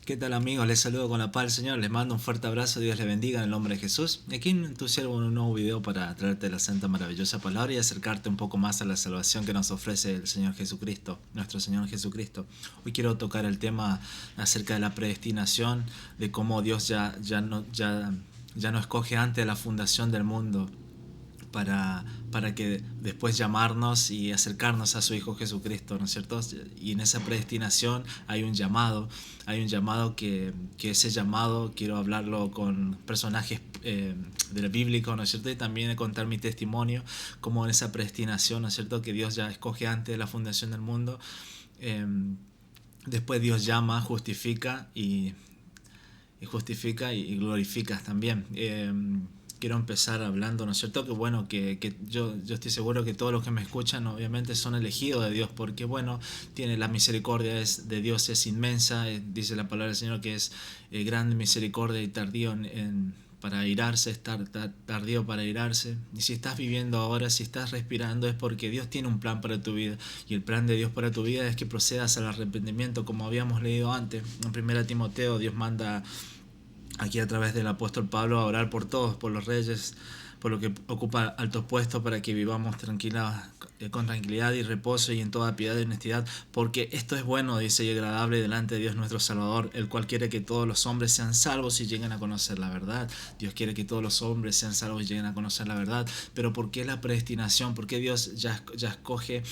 ¿Qué tal amigos? Les saludo con la paz del Señor, les mando un fuerte abrazo, Dios les bendiga en el nombre de Jesús. Y aquí en tu siervo un nuevo video para traerte la santa maravillosa palabra y acercarte un poco más a la salvación que nos ofrece el Señor Jesucristo, nuestro Señor Jesucristo. Hoy quiero tocar el tema acerca de la predestinación, de cómo Dios ya no escoge antes de la fundación del mundo para que después llamarnos y acercarnos a su Hijo Jesucristo, ¿no es cierto? Y en esa predestinación hay un llamado que ese llamado quiero hablarlo con personajes del bíblico, ¿no es cierto? Y también contar mi testimonio, como en esa predestinación, ¿no es cierto? Que Dios ya escoge antes de la fundación del mundo. Eh, Después Dios llama, justifica y glorifica también. Quiero empezar hablando, ¿no es cierto? Que bueno, que yo estoy seguro que todos los que me escuchan obviamente son elegidos de Dios, porque bueno, tiene la misericordia de Dios es inmensa, dice la palabra del Señor que es grande misericordia y tardío para airarse, tardío para airarse. Y si estás viviendo ahora, si estás respirando, es porque Dios tiene un plan para tu vida. Y el plan de Dios para tu vida es que procedas al arrepentimiento, como habíamos leído antes. En 1 Timoteo, Dios manda aquí a través del apóstol Pablo a orar por todos, por los reyes, por lo que ocupa altos puestos, para que vivamos con tranquilidad y reposo y en toda piedad y honestidad, porque esto es bueno, dice, y agradable delante de Dios nuestro Salvador, el cual quiere que todos los hombres sean salvos y lleguen a conocer la verdad. Dios quiere que todos los hombres sean salvos y lleguen a conocer la verdad. Pero ¿por qué la predestinación? ¿Por qué Dios ya escoge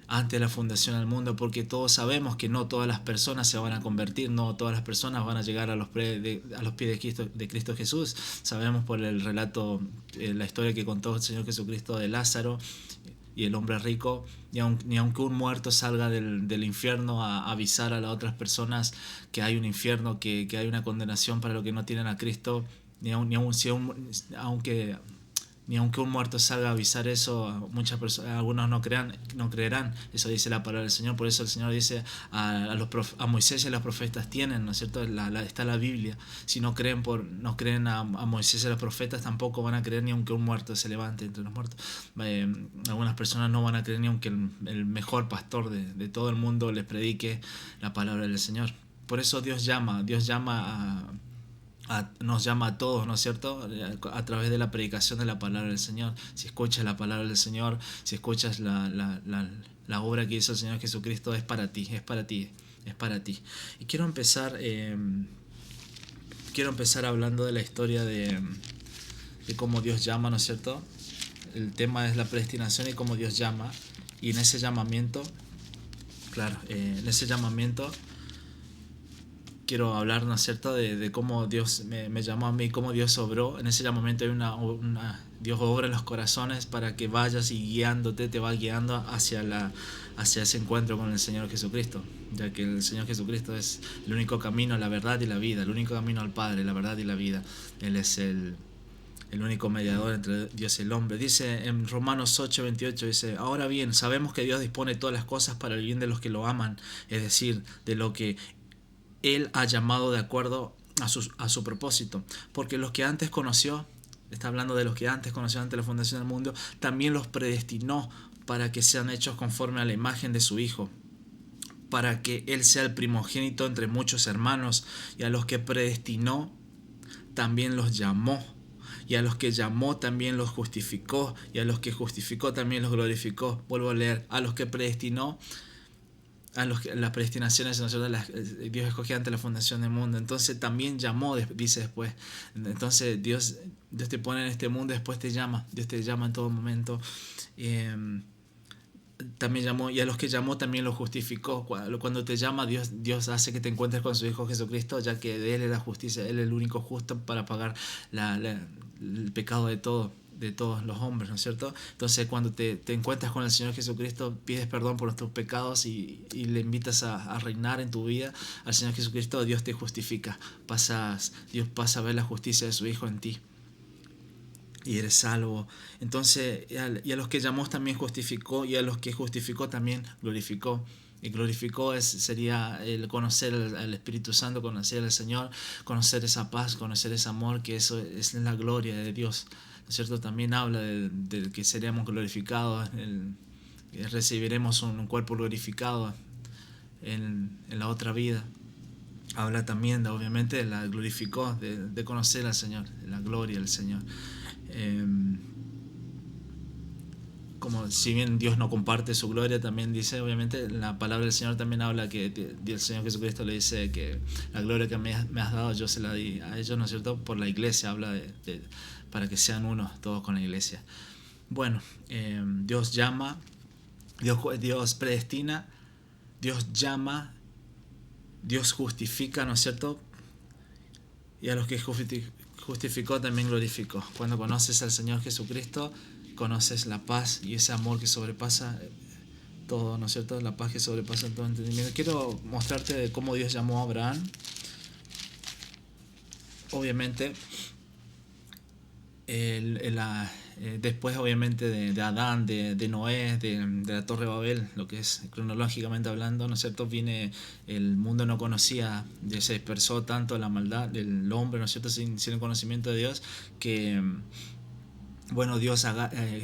antes de la fundación del mundo? Porque todos sabemos que no todas las personas se van a convertir, no todas las personas van a llegar a los pies de Cristo Jesús. Sabemos por el relato, la historia que contó el Señor Jesucristo de Lázaro y el hombre rico, ni aunque un muerto salga del infierno a avisar a las otras personas que hay un infierno, que hay una condenación para los que no tienen a Cristo, aunque ni aunque un muerto salga a avisar eso, muchas personas, algunos no creerán. Eso dice la palabra del Señor. Por eso el Señor dice a Moisés y a los profetas tienen, ¿no es cierto? Está la Biblia. Si no creen a Moisés y a los profetas, tampoco van a creer ni aunque un muerto se levante entre los muertos. Algunas personas no van a creer ni aunque el mejor pastor de todo el mundo les predique la palabra del Señor. Por eso Dios llama nos llama a todos, ¿no es cierto? A través de la predicación de la palabra del Señor. Si escuchas la palabra del Señor, si escuchas la obra que hizo el Señor Jesucristo, es para ti, es para ti, es para ti. Y quiero empezar hablando de la historia de cómo Dios llama, ¿no es cierto? El tema es la predestinación y cómo Dios llama. Y en ese llamamiento, claro, en ese llamamiento quiero hablar, ¿no es cierto?, de cómo Dios me llamó a mí, cómo Dios obró. En ese llamamiento hay Dios obra en los corazones para que vayas y guiándote, te va guiando hacia ese encuentro con el Señor Jesucristo, ya que el Señor Jesucristo es el único camino, la verdad y la vida, el único camino al Padre, la verdad y la vida. Él es el único mediador entre Dios y el hombre. Dice en Romanos 8:28, dice: ahora bien, sabemos que Dios dispone todas las cosas para el bien de los que lo aman, es decir, de lo que Él ha llamado de acuerdo a su propósito. Porque los que antes conoció, está hablando de los que antes conoció antes de la fundación del mundo, también los predestinó para que sean hechos conforme a la imagen de su Hijo, para que Él sea el primogénito entre muchos hermanos. Y a los que predestinó, también los llamó. Y a los que llamó también los justificó. Y a los que justificó también los glorificó. Vuelvo a leer: a los que predestinó, las predestinaciones, Dios escogió antes la fundación del mundo. Entonces también llamó, dice después. Entonces Dios te pone en este mundo, después te llama. Dios te llama en todo momento. También llamó, y a los que llamó también los justificó. Cuando te llama, Dios hace que te encuentres con su Hijo Jesucristo, ya que de Él es la justicia, Él es el único justo para pagar el pecado de todos los hombres, ¿no es cierto? Entonces cuando te encuentras con el Señor Jesucristo, pides perdón por tus pecados y le invitas a reinar en tu vida al Señor Jesucristo. Dios te justifica, Dios pasa a ver la justicia de su Hijo en ti y eres salvo. Entonces, y a los que llamó también justificó, y a los que justificó también glorificó. Y glorificó sería el conocer al Espíritu Santo, conocer al Señor, conocer esa paz, conocer ese amor, que eso es la gloria de Dios, ¿no es cierto? También habla de que seremos glorificados, recibiremos un cuerpo glorificado en la otra vida. habla también de, obviamente, la glorificó, de conocer al Señor, de la gloria del Señor. Eh, Como si bien Dios no comparte su gloria, también dice, obviamente, la palabra del Señor también habla que el Señor Jesucristo le dice que la gloria que me has dado yo se la di a ellos, ¿no es cierto? Por la iglesia, habla para que sean uno todos con la iglesia. Bueno, Dios llama, Dios predestina, Dios llama, Dios justifica, ¿no es cierto? Y a los que justificó también glorificó. Cuando conoces al Señor Jesucristo, conoces la paz y ese amor que sobrepasa todo, ¿no es cierto? La paz que sobrepasa todo entendimiento. Quiero mostrarte de cómo Dios llamó a Abraham. Obviamente, después obviamente de Adán, de Noé, de la Torre de Babel, lo que es cronológicamente hablando, ¿no es cierto? Viene, el mundo no conocía, se dispersó tanto la maldad del hombre, ¿no es cierto? Sin el conocimiento de Dios, que bueno, Dios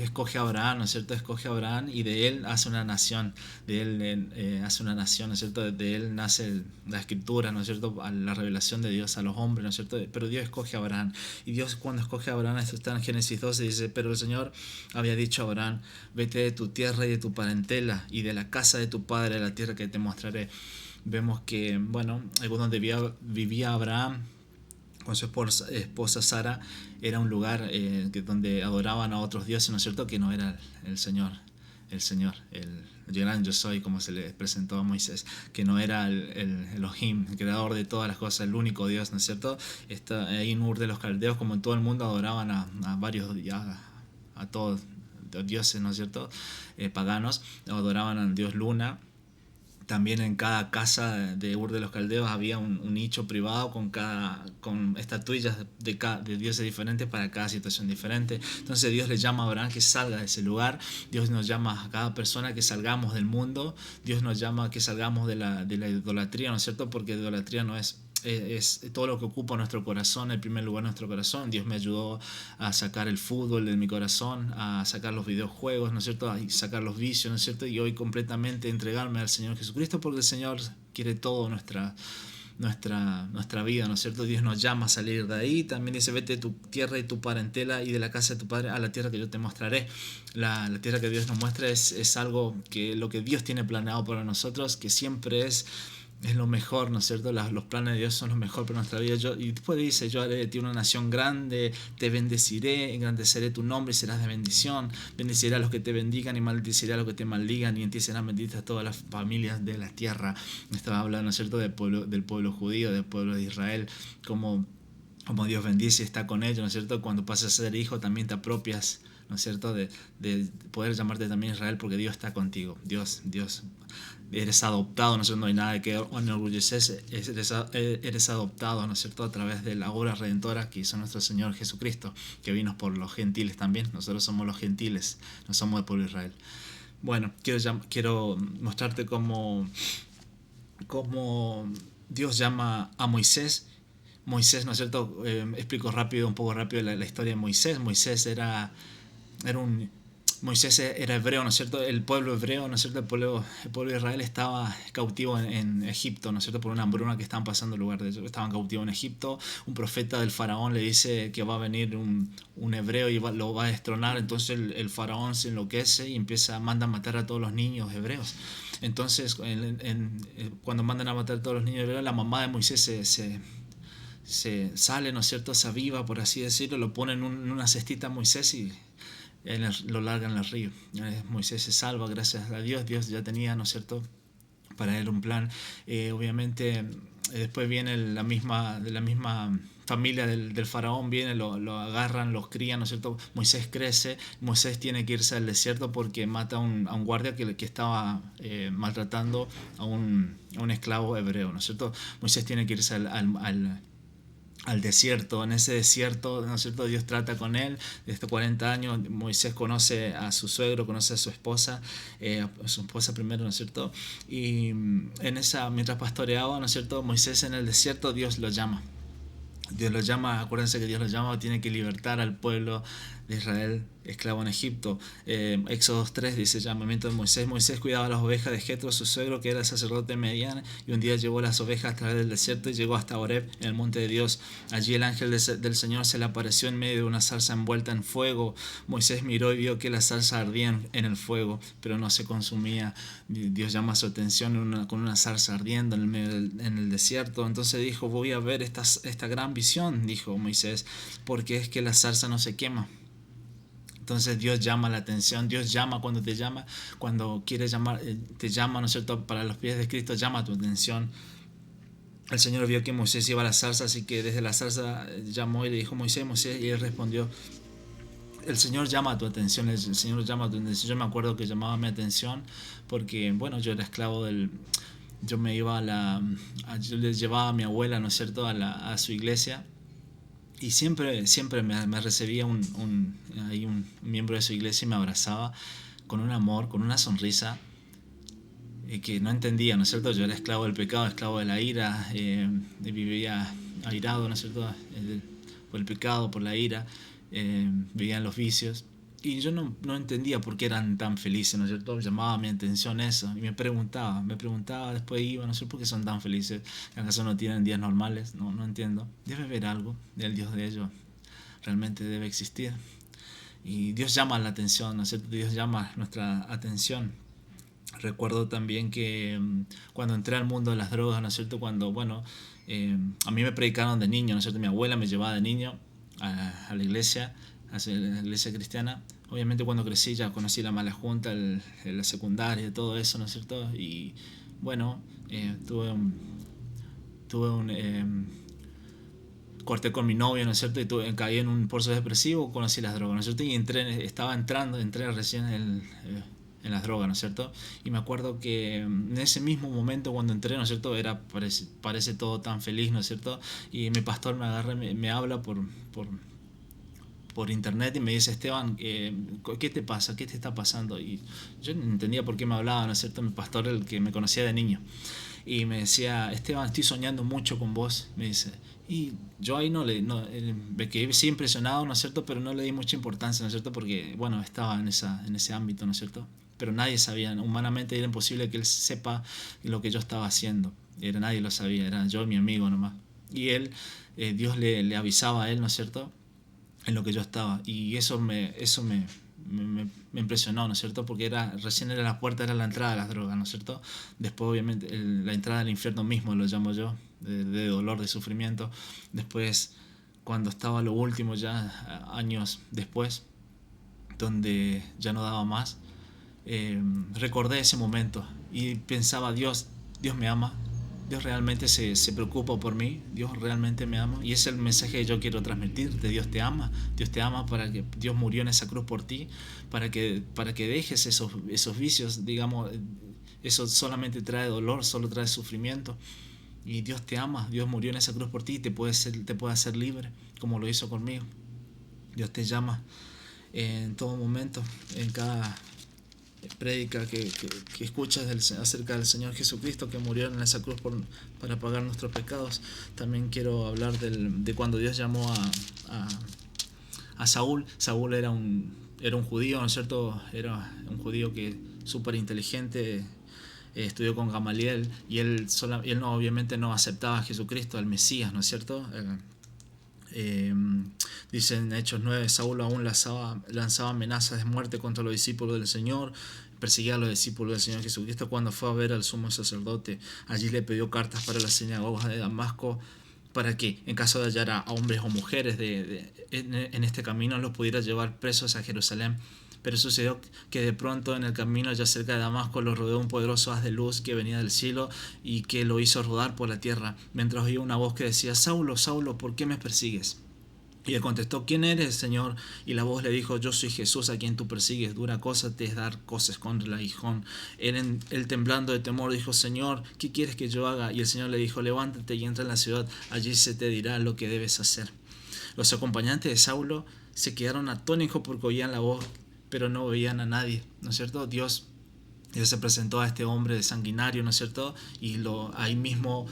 escoge a Abraham, ¿no es cierto? Escoge a Abraham y de él hace una nación, de él hace una nación, ¿no es cierto? De él nace la escritura, ¿no es cierto? La revelación de Dios a los hombres, ¿no es cierto? Pero Dios escoge a Abraham. Y Dios cuando escoge a Abraham, esto está en Génesis 12, dice, pero el Señor había dicho a Abraham, vete de tu tierra y de tu parentela y de la casa de tu padre a la tierra que te mostraré. Vemos que, bueno, donde vivía Abraham con su esposa Sara, era un lugar donde adoraban a otros dioses, ¿no es cierto? Que no era el Señor, el gran yo soy, como se le presentó a Moisés, que no era el Elohim, el creador de todas las cosas, el único Dios, ¿no es cierto? Ahí en Ur de los Caldeos, como en todo el mundo, adoraban a varios, a todos los dioses, ¿no es cierto? Paganos, adoraban al dios Luna. También en cada casa de Ur de los Caldeos había un nicho privado con estatuillas de dioses diferentes para cada situación diferente. Entonces Dios le llama a Abraham que salga de ese lugar. Dios nos llama a cada persona que salgamos del mundo. Dios nos llama a que salgamos de la idolatría, ¿no es cierto? Porque idolatría no es todo lo que ocupa nuestro corazón, en primer lugar nuestro corazón. Dios me ayudó a sacar el fútbol de mi corazón, a sacar los videojuegos, ¿no es cierto? A sacar los vicios, ¿no es cierto? Y hoy completamente entregarme al Señor Jesucristo, porque el Señor quiere todo nuestra vida, ¿no es cierto? Dios nos llama a salir de ahí. También dice, vete de tu tierra y tu parentela y de la casa de tu padre a la tierra que yo te mostraré. La tierra que Dios nos muestra es algo que lo que Dios tiene planeado para nosotros, que siempre es lo mejor, ¿no es cierto? Los planes de Dios son lo mejor para nuestra vida. Y después dice, yo haré de ti una nación grande, te bendeciré, engrandeceré tu nombre y serás de bendición. Bendeciré a los que te bendigan y maldeciré a los que te maldigan, y en ti serán benditas todas las familias de la tierra. Estaba hablando, ¿no es cierto?, del pueblo judío, del pueblo de Israel, como Dios bendice y está con ellos, ¿no es cierto? Cuando pasas a ser hijo también te apropias, ¿no es cierto?, de poder llamarte también Israel, porque Dios está contigo. Dios eres adoptado, ¿no es cierto? No hay nada que enorgullecerse, eres adoptado, ¿no es cierto?, a través de la obra redentora que hizo nuestro Señor Jesucristo, que vino por los gentiles también. Nosotros somos los gentiles, no somos del pueblo de Israel. Bueno, quiero mostrarte cómo Dios llama a Moisés. Moisés, ¿no es cierto? Explico un poco rápido la historia de Moisés. Moisés era hebreo, ¿no es cierto? El pueblo hebreo, ¿no es cierto? El pueblo de Israel estaba cautivo en Egipto, ¿no es cierto? Por una hambruna que estaban pasando en lugar de ellos. Estaban cautivos en Egipto. Un profeta del faraón le dice que va a venir un hebreo y lo va a destronar. Entonces el faraón se enloquece y manda a matar a todos los niños hebreos. Entonces, cuando mandan a matar a todos los niños hebreos, la mamá de Moisés se sale, ¿no es cierto?, se aviva, por así decirlo, lo pone en una cestita a Moisés y lo largan al río. Moisés se salva, gracias a Dios. Dios ya tenía, ¿no es cierto?, para él un plan. Obviamente después viene de la misma familia del faraón, viene, lo agarran, los crían, ¿no es cierto? Moisés crece. Moisés tiene que irse al desierto porque mata a un guardia que estaba maltratando a un esclavo hebreo, ¿no es cierto? Moisés tiene que irse al desierto. En ese desierto, ¿no es cierto?, Dios trata con él. Desde 40 años Moisés conoce a su suegro, conoce a su esposa primero, ¿no es cierto? Y mientras pastoreaba, ¿no es cierto?, Moisés en el desierto, Dios lo llama. Acuérdense que Dios lo llama, tiene que libertar al pueblo de Israel, esclavo en Egipto. Éxodo 3 dice el llamamiento de Moisés. Moisés cuidaba las ovejas de Jetro, su suegro, que era sacerdote de Medián, y un día llevó las ovejas a través del desierto y llegó hasta Horeb, en el monte de Dios. Allí el ángel del Señor se le apareció en medio de una zarza envuelta en fuego. Moisés miró y vio que la zarza ardía en el fuego, pero no se consumía. Dios llama su atención con una zarza ardiendo en el desierto. Entonces dijo: voy a ver esta gran visión, dijo Moisés, porque es que la zarza no se quema. Entonces Dios llama la atención, Dios llama cuando te llama, cuando quiere llamar, te llama, ¿no es cierto?, para los pies de Cristo, llama tu atención. El Señor vio que Moisés iba a la zarza, así que desde la zarza llamó y le dijo: Moisés, Moisés, y él respondió. El Señor llama a tu atención, el Señor llama a tu atención. Yo me acuerdo que llamaba mi atención porque, bueno, yo era esclavo yo me iba yo le llevaba a mi abuela, ¿no es cierto?, a su iglesia. Y siempre me recibía un miembro de su iglesia y me abrazaba con un amor, con una sonrisa que no entendía, ¿no es cierto? Yo era esclavo del pecado, esclavo de la ira, vivía airado, ¿no es cierto?, por el pecado, por la ira, vivía en los vicios. Y yo no entendía por qué eran tan felices, ¿no es cierto? Llamaba mi atención eso. Y me preguntaba, después iba, no sé por qué son tan felices. ¿Acaso no tienen días normales? No entiendo. Debe haber algo del Dios de ellos. Realmente debe existir. Y Dios llama la atención, ¿no es cierto? Dios llama nuestra atención. Recuerdo también que cuando entré al mundo de las drogas, ¿no es cierto? Cuando, bueno, a mí me predicaron de niño, ¿no es cierto? Mi abuela me llevaba de niño a la iglesia, a la iglesia cristiana. Obviamente cuando crecí ya conocí la mala junta, la secundaria, todo eso, ¿no es cierto? Y bueno, corté con mi novia, ¿no es cierto? Y caí en un pozo depresivo, conocí las drogas, ¿no es cierto? Y entré recién en las drogas, ¿no es cierto? Y me acuerdo que en ese mismo momento cuando entré, ¿no es cierto?, parece todo tan feliz, ¿no es cierto? Y mi pastor me agarra, me habla por internet y me dice: Esteban, ¿qué te pasa? ¿Qué te está pasando? Y yo no entendía por qué me hablaba, ¿no es cierto?, mi pastor, el que me conocía de niño. Y me decía: Esteban, estoy soñando mucho con vos, me dice. Y yo ahí me quedé sí impresionado, ¿no es cierto?, pero no le di mucha importancia, ¿no es cierto?, porque, bueno, estaba en ese ámbito, ¿no es cierto?, pero nadie sabía, humanamente era imposible que él sepa lo que yo estaba haciendo, nadie lo sabía, era yo y mi amigo nomás. Y él, Dios le avisaba a él, ¿no es cierto?, en lo que yo estaba, y eso me impresionó, ¿no es cierto?, porque recién era la puerta, era la entrada de las drogas, ¿no es cierto? Después, obviamente, la entrada al infierno mismo, lo llamo yo, de dolor, de sufrimiento. Después, cuando estaba lo último, ya años después, donde ya no daba más, recordé ese momento y pensaba: Dios me ama, Dios realmente se preocupa por mí, Dios realmente me ama. Y ese es el mensaje que yo quiero transmitirte: Dios te ama para que Dios murió en esa cruz por ti, para que dejes esos vicios, digamos. Eso solamente trae dolor, solo trae sufrimiento. Y Dios te ama, Dios murió en esa cruz por ti y te puede hacer libre, como lo hizo conmigo. Dios te llama en todo momento, en cada prédica que escuchas acerca del Señor Jesucristo, que murió en esa cruz para pagar nuestros pecados. También quiero hablar de cuando Dios llamó a Saúl. Saúl era un judío, ¿no es cierto? Era un judío que súper inteligente, estudió con Gamaliel, y él obviamente no aceptaba a Jesucristo, al Mesías, ¿no es cierto? Dice en Hechos 9: Saúl aún lanzaba amenazas de muerte contra los discípulos del Señor, perseguía a los discípulos del Señor Jesucristo. Cuando fue a ver al sumo sacerdote, allí le pidió cartas para las sinagogas de Damasco, para que, en caso de hallar a hombres o mujeres en este camino, los pudiera llevar presos a Jerusalén. Pero sucedió que de pronto en el camino, ya cerca de Damasco, lo rodeó un poderoso haz de luz que venía del cielo y que lo hizo rodar por la tierra, mientras oía una voz que decía: Saulo, Saulo, ¿por qué me persigues? Y él contestó: ¿Quién eres, Señor? Y la voz le dijo: Yo soy Jesús, a quien tú persigues. Dura cosa te es dar cosas contra el aguijón. Él temblando de temor dijo: Señor, ¿qué quieres que yo haga? Y el Señor le dijo: Levántate y entra en la ciudad, allí se te dirá lo que debes hacer. Los acompañantes de Saulo se quedaron atónitos porque oían la voz, pero no veían a nadie, ¿no es cierto? Dios se presentó a este hombre sanguinario, ¿no es cierto? Y ahí mismo,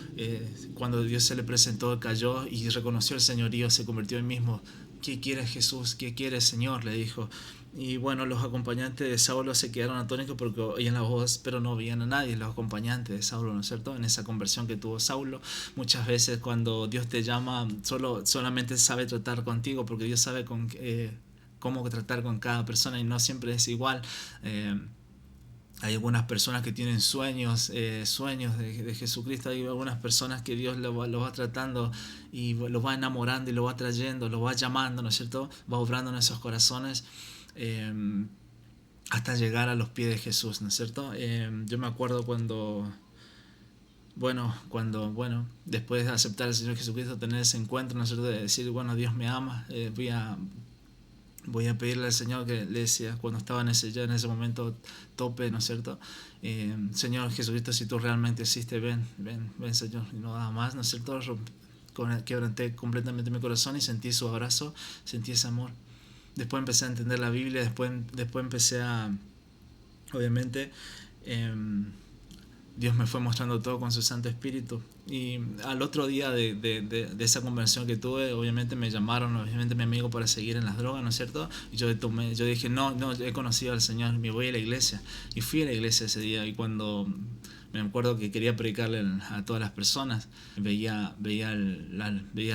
cuando Dios se le presentó, cayó y reconoció el señorío, se convirtió en mismo ¿qué quieres, Jesús? ¿Qué quieres, Señor?, le dijo. Y bueno, los acompañantes de Saulo se quedaron atónitos porque oían la voz, pero no veían a nadie, los acompañantes de Saulo, ¿no es cierto? En esa conversión que tuvo Saulo, muchas veces cuando Dios te llama, solamente sabe tratar contigo, porque Dios sabe cómo tratar con cada persona y no siempre es igual. Hay algunas personas que tienen sueños de Jesucristo. Hay algunas personas que Dios lo va tratando y lo va enamorando y lo va trayendo, lo va llamando, ¿no es cierto? Va obrando en esos corazones eh, hasta llegar a los pies de Jesús, ¿no es cierto? Yo me acuerdo después de aceptar al Señor Jesucristo, tener ese encuentro, ¿no es cierto? De decir, bueno, Dios me ama, voy a pedirle al Señor, que le decía cuando estaba en ese momento tope, ¿no es cierto? Señor Jesucristo, si tú realmente existes, ven Señor, y no nada más, ¿no es cierto? Quebranté completamente mi corazón y sentí su abrazo, sentí ese amor. Después empecé a entender la Biblia, después empecé obviamente, Dios me fue mostrando todo con su Santo Espíritu. Y al otro día de esa conversión que tuve, obviamente me llamaron, obviamente mi amigo, para seguir en las drogas, ¿no es cierto? Y yo dije, no, he conocido al Señor, me voy a la iglesia. Y fui a la iglesia ese día, y cuando me acuerdo que quería predicarle a todas las personas, veía la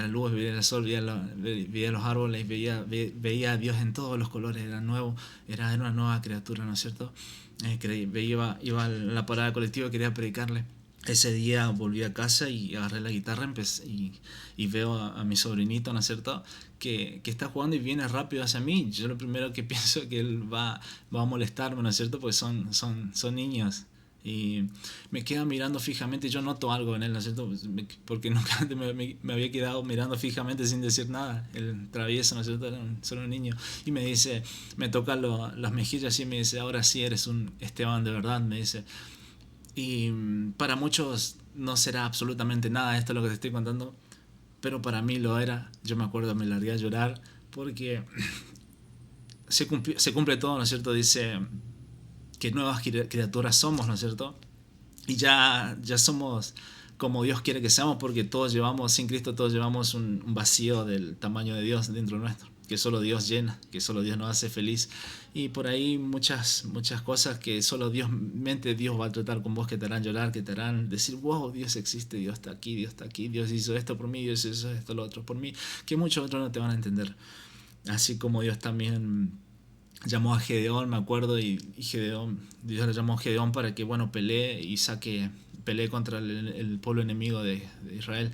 luz, veía el sol, veía los árboles, veía a Dios en todos los colores, era nuevo, era una nueva criatura, ¿no es cierto? Iba a la parada colectiva y quería predicarle. Ese día volví a casa y agarré la guitarra, y veo a mi sobrinito, ¿no es cierto?, que está jugando y viene rápido hacia mí. Yo lo primero que pienso es que él va a molestarme, ¿no es cierto?, porque son niños. Y me queda mirando fijamente. Yo noto algo en él, ¿no es cierto?, porque nunca antes me había quedado mirando fijamente sin decir nada. El travieso, ¿no es cierto?, era solo un niño. Y me dice, me toca las mejillas y me dice, ahora sí eres un Esteban de verdad, me dice. Y para muchos no será absolutamente nada esto lo que te estoy contando, pero para mí lo era. Yo me acuerdo, me largué a llorar porque se cumple todo, ¿no es cierto? Dice que nuevas criaturas somos, ¿no es cierto? Y ya somos como Dios quiere que seamos, porque sin Cristo todos llevamos un vacío del tamaño de Dios dentro nuestro, que solo Dios llena, que solo Dios nos hace feliz. Y por ahí muchas cosas que solo Dios va a tratar con vos, que te harán llorar, que te harán decir, wow, Dios existe, Dios está aquí, Dios hizo esto por mí, Dios hizo esto, lo otro por mí, que muchos otros no te van a entender. Así como Dios también llamó a Gedeón, me acuerdo, y Dios le llamó a Gedeón para que, bueno, pelee contra el pueblo enemigo de Israel.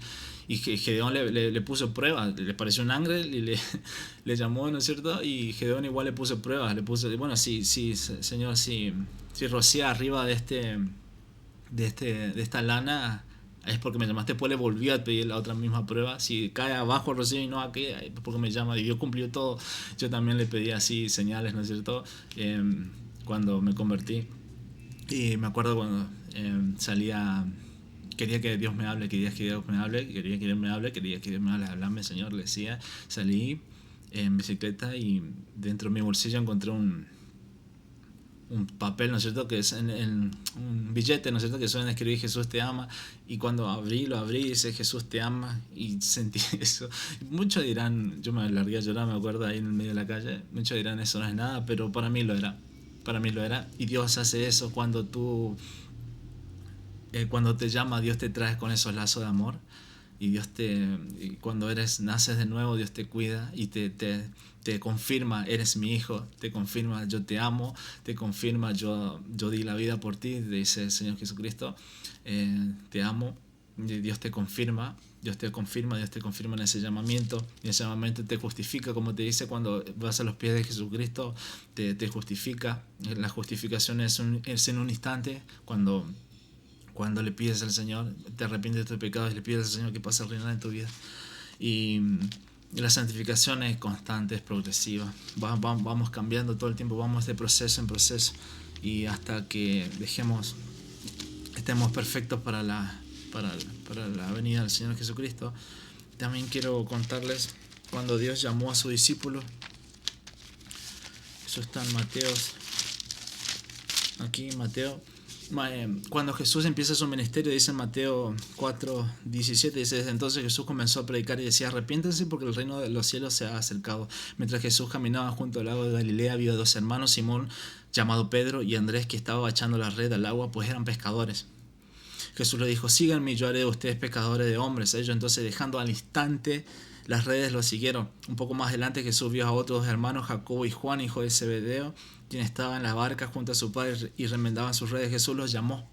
Y Gedeón le puso pruebas, le pareció un ángel y le llamó, ¿no es cierto? Y Gedeón igual le puso pruebas, bueno, sí, Señor, si rocía arriba de esta lana, es porque me llamaste. Después le volvió a pedir la otra misma prueba. Si cae abajo el rocío y no aquí, es porque me llama. Y Dios cumplió todo. Yo también le pedí así señales, ¿no es cierto?, cuando me convertí. Y me acuerdo cuando salía, quería que Dios me hable, quería que Dios me hable, hablame, Señor, le decía. Salí en bicicleta y dentro de mi bolsillo encontré un papel, ¿no es cierto?, que es un billete, ¿no es cierto?, que suelen escribir Jesús te ama. Y cuando lo abrí, dice Jesús te ama, y sentí eso. Muchos dirán, yo me largué a llorar, me acuerdo, ahí en el medio de la calle. Muchos dirán, eso no es nada, pero para mí lo era. Y Dios hace eso cuando te llama. Dios te trae con esos lazos de amor. Y cuando naces de nuevo, Dios te cuida y te confirma, eres mi hijo, te confirma, yo te amo, te confirma, yo di la vida por ti, dice el Señor Jesucristo, te amo. Y Dios te confirma en ese llamamiento. Y ese llamamiento te justifica, como te dice, cuando vas a los pies de Jesucristo, te justifica. La justificación es en un instante, cuando le pides al Señor, te arrepientes de tus pecados y le pides al Señor que pase a reinar en tu vida. Y la santificación es constante, es progresiva. Vamos cambiando todo el tiempo, vamos de proceso en proceso, y hasta que estemos perfectos para la venida del Señor Jesucristo. También quiero contarles cuando Dios llamó a su discípulo. Eso está en Mateo. Aquí Mateo Cuando Jesús empieza su ministerio, dice en Mateo 4:17, dice: desde entonces Jesús comenzó a predicar y decía: arrepiéntense porque el reino de los cielos se ha acercado. Mientras Jesús caminaba junto al lago de Galilea, había dos hermanos, Simón, llamado Pedro, y Andrés, que estaba echando la red al agua, pues eran pescadores. Jesús le dijo: síganme y yo haré de ustedes pescadores de hombres. Ellos entonces, dejando al instante las redes, lo siguieron. Un poco más adelante Jesús vio a otros hermanos, Jacobo y Juan, hijo de Zebedeo, quienes estaban en la barca junto a su padre y remendaban sus redes. Jesús los llamó.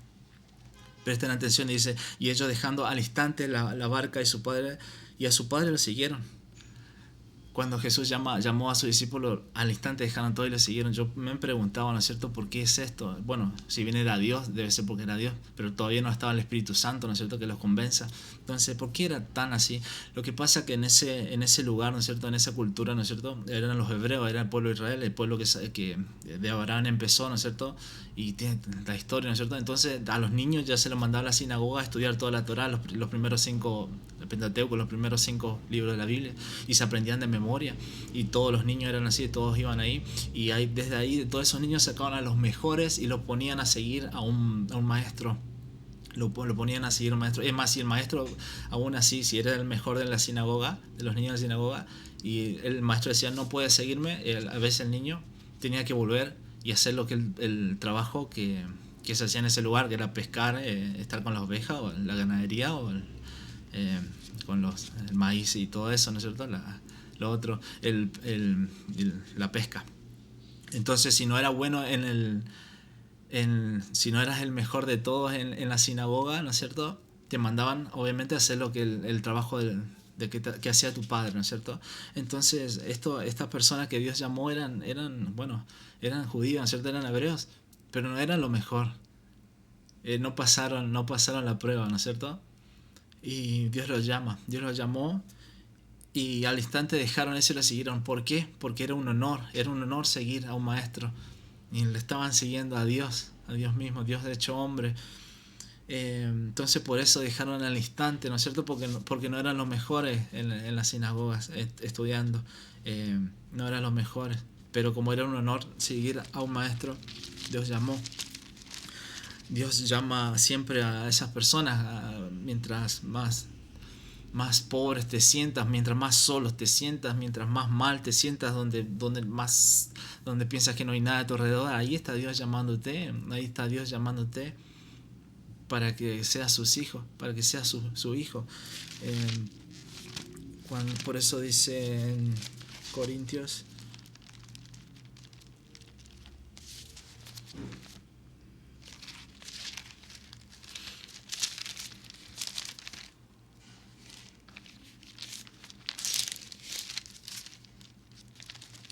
Presten atención, dice: y ellos, dejando al instante la barca y a su padre, lo siguieron. Cuando Jesús llamó a sus discípulos, al instante dejaron todo y le siguieron. Yo me preguntaba, ¿no es cierto?, ¿por qué es esto? Bueno, si bien era Dios, debe ser porque era Dios, pero todavía no estaba el Espíritu Santo, ¿no es cierto?, que los convenza. Entonces, ¿por qué era tan así? Lo que pasa es que en ese lugar, ¿no es cierto?, en esa cultura, ¿no es cierto?, eran los hebreos, era el pueblo de Israel, el pueblo que de Abraham empezó, ¿no es cierto?, y tiene la historia, ¿no es cierto? Entonces, a los niños ya se los mandaba a la sinagoga a estudiar toda la Torá, los primeros 5, el Pentateuco, los primeros 5 libros de la Biblia, y se aprendían de memoria, y todos los niños eran así, todos iban ahí, y desde ahí, de todos esos niños sacaban a los mejores y los ponían a seguir a un maestro. Lo ponían a seguir a un maestro. Es más, si el maestro, aún así, si era el mejor de la sinagoga, de los niños de la sinagoga, y el maestro decía: no puedes seguirme, a veces el niño tenía que volver y hacer lo que el trabajo que se hacía en ese lugar, que era pescar, estar con las ovejas, o la ganadería, o con el maíz y todo eso, ¿no es cierto? Lo otro, la pesca. Entonces, si no era bueno si no eras el mejor de todos en la sinagoga, ¿no es cierto?, te mandaban obviamente a hacer lo que el trabajo que hacía tu padre, ¿no es cierto? Entonces, estas personas que Dios llamó eran judíos, ¿no es cierto?, eran hebreos, pero no eran lo mejor. No pasaron la prueba, ¿no es cierto? Y Dios los llamó, y al instante dejaron eso y lo siguieron. ¿Por qué? Porque era un honor seguir a un maestro, y le estaban siguiendo a Dios mismo, Dios de hecho hombre. Entonces, por eso dejaron al instante, ¿no es cierto?, porque no eran los mejores en las sinagogas estudiando, no eran los mejores, pero como era un honor seguir a un maestro, Dios llamó. Dios llama siempre a esas personas, mientras más pobres te sientas, mientras más solos te sientas, mientras más mal te sientas, donde piensas que no hay nada a tu alrededor, ahí está Dios llamándote, para que seas sus hijos, para que seas su hijo. Por eso dice en Corintios,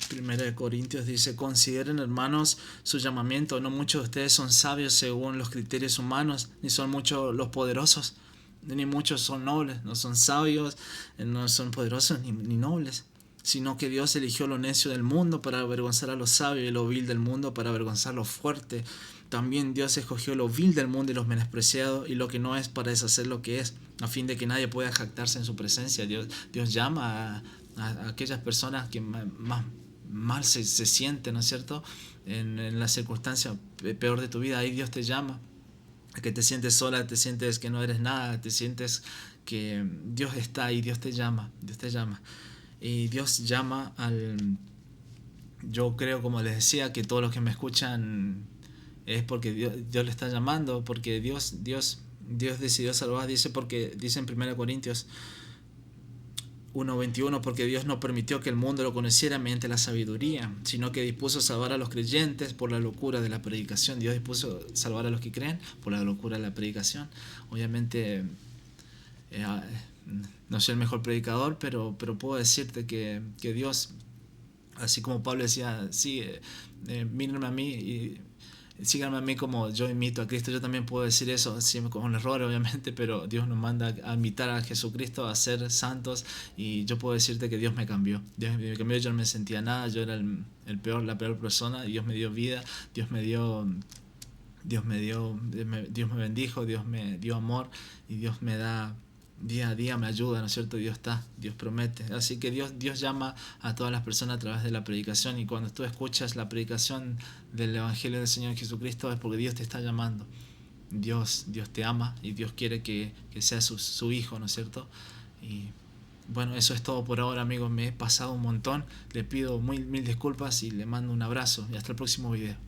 Primera de Corintios dice: consideren, hermanos, su llamamiento. No muchos de ustedes son sabios según los criterios humanos, ni son muchos los poderosos, ni muchos son nobles. No son sabios, no son poderosos ni nobles, sino que Dios eligió lo necio del mundo para avergonzar a lo sabio, y lo vil del mundo para avergonzar lo fuerte. También Dios escogió lo vil del mundo y los menospreciados y lo que no es, para deshacer lo que es, a fin de que nadie pueda jactarse en su presencia. Dios llama a aquellas personas que más mal se sienten, ¿no es cierto?, en la circunstancia peor de tu vida. Ahí Dios te llama, a que te sientes sola, te sientes que no eres nada, te sientes que Dios está ahí, Dios te llama. Y Dios llama yo creo, como les decía, que todos los que me escuchan es porque Dios le está llamando, porque Dios decidió salvar. Dice en 1 Corintios 1:21, porque Dios no permitió que el mundo lo conociera mediante la sabiduría, sino que dispuso salvar a los creyentes por la locura de la predicación. Dios dispuso salvar a los que creen por la locura de la predicación. Obviamente, no soy el mejor predicador, pero puedo decirte que Dios, así como Pablo decía: sí, mírenme a mí y síganme a mí como yo imito a Cristo. Yo también puedo decir eso, con errores obviamente, pero Dios nos manda a imitar a Jesucristo, a ser santos, y yo puedo decirte que Dios me cambió. Yo no me sentía nada, yo era la peor persona. Dios me dio vida, Dios me bendijo, Dios me dio amor, y Dios me da día a día me ayuda, ¿no es cierto? Dios está, Dios promete. Así que Dios llama a todas las personas a través de la predicación, y cuando tú escuchas la predicación del Evangelio del Señor Jesucristo es porque Dios te está llamando. Dios te ama y Dios quiere que seas su hijo, ¿no es cierto? Y bueno, eso es todo por ahora, amigos. Me he pasado un montón. Le pido mil disculpas y le mando un abrazo y hasta el próximo video.